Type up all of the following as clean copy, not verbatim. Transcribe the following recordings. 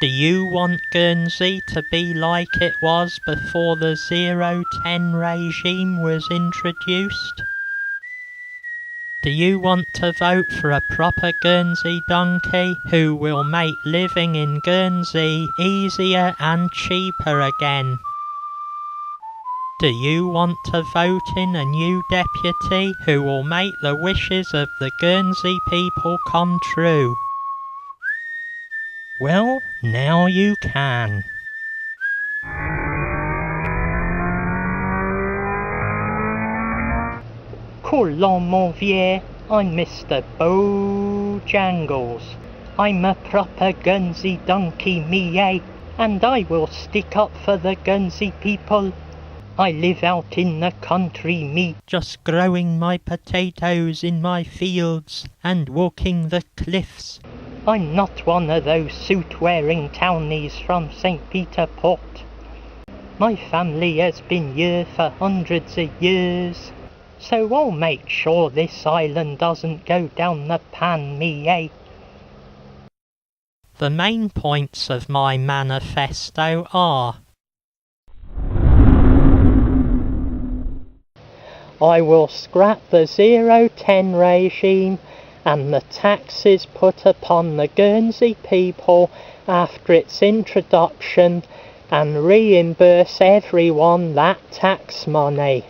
Do you want Guernsey to be like it was before the 0-10 regime was introduced? Do you want to vote for a proper Guernsey donkey who will make living in Guernsey easier and cheaper again? Do you want to vote in a new deputy who will make the wishes of the Guernsey people come true? Well, now you can. Coulant mon vieux, I'm MrBooojangles. I'm a proper Guernsey donkey, me, and I will stick up for the Guernsey people. I live out in the country, me, just growing my potatoes in my fields and walking the cliffs. I'm not one of those suit-wearing townies from St. Peter Port. My family has been here for hundreds of years, so I'll make sure this island doesn't go down the pan, me. The main points of my manifesto are: I will scrap the 0-10 regime and the taxes put upon the Guernsey people after its introduction and reimburse everyone that tax money.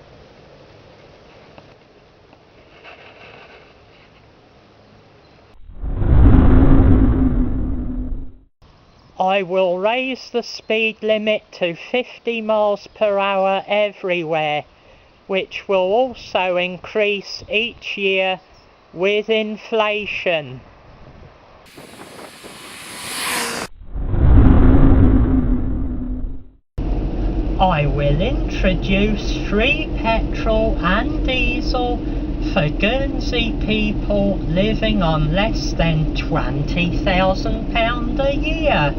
I will raise the speed limit to 50 miles per hour everywhere, which will also increase each year with inflation. I will introduce free petrol and diesel for Guernsey people living on less than £20,000 a year.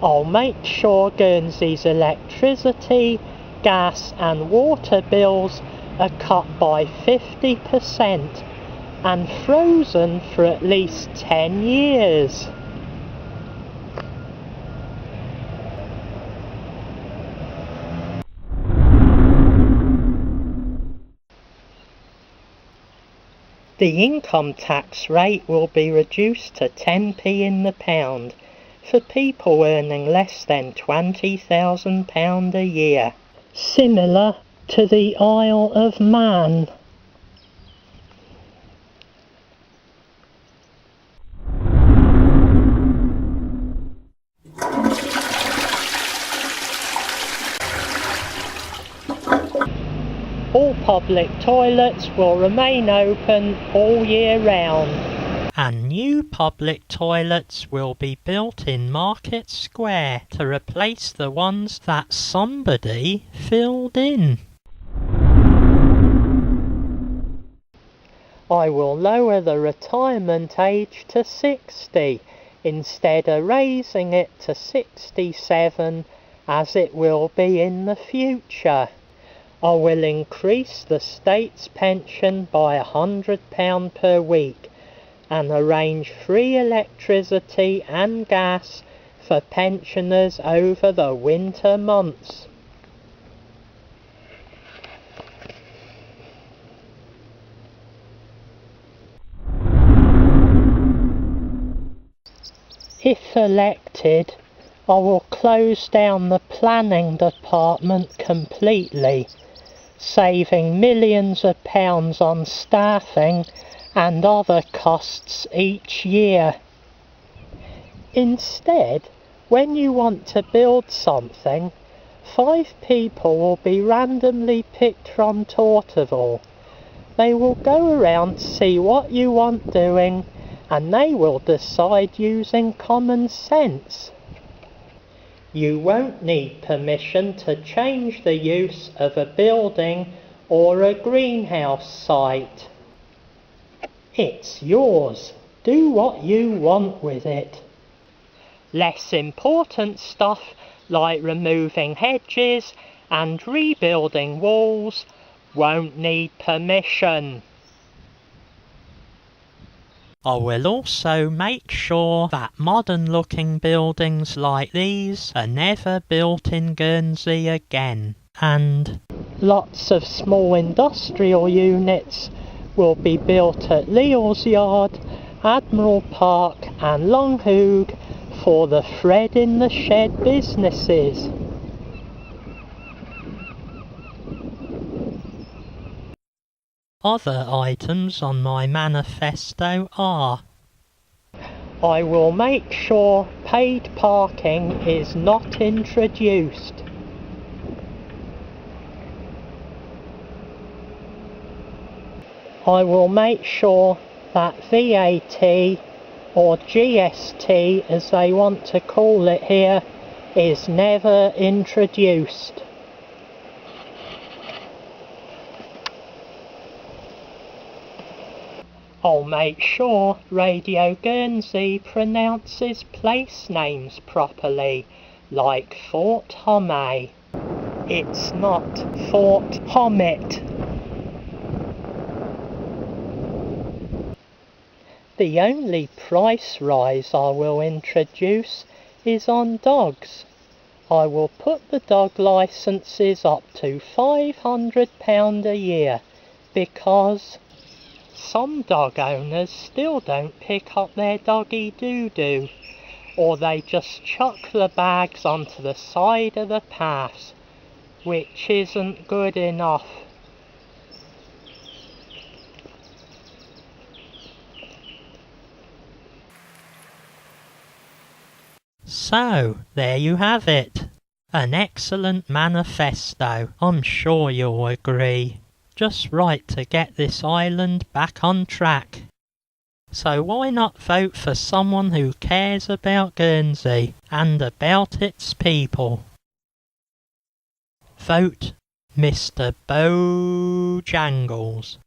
I'll make sure Guernsey's electricity, gas and water bills are cut by 50% and frozen for at least 10 years. The income tax rate will be reduced to 10p in the pound for people earning less than £20,000 a year, similar to the Isle of Man. All public toilets will remain open all year round. And new public toilets will be built in Market Square to replace the ones that somebody filled in. I will lower the retirement age to 60 instead of raising it to 67 as it will be in the future. I will increase the state's pension by £100 per week and arrange free electricity and gas for pensioners over the winter months. If elected, I will close down the planning department completely, saving millions of pounds on staffing and other costs each year. Instead, when you want to build something, 5 people will be randomly picked from Torteval. They will go around to see what you want doing, and they will decide using common sense. You won't need permission to change the use of a building or a greenhouse site. It's yours. Do what you want with it. Less important stuff like removing hedges and rebuilding walls won't need permission. I will also make sure that modern-looking buildings like these are never built in Guernsey again, and lots of small industrial units will be built at Leal's Yard, Admiral Park and Longhoog for the Fred in the Shed businesses. Other items on my manifesto are: I will make sure paid parking is not introduced. I will make sure that VAT, or GST as they want to call it here, is never introduced. I'll make sure Radio Guernsey pronounces place names properly, like Fort Homay. It's not Fort Homet. The only price rise I will introduce is on dogs. I will put the dog licences up to £500 a year because some dog owners still don't pick up their doggy doo-doo, or they just chuck the bags onto the side of the paths, which isn't good enough. So, there you have it. An excellent manifesto, I'm sure you'll agree. Just right to get this island back on track. So why not vote for someone who cares about Guernsey and about its people? Vote MrBooojangles.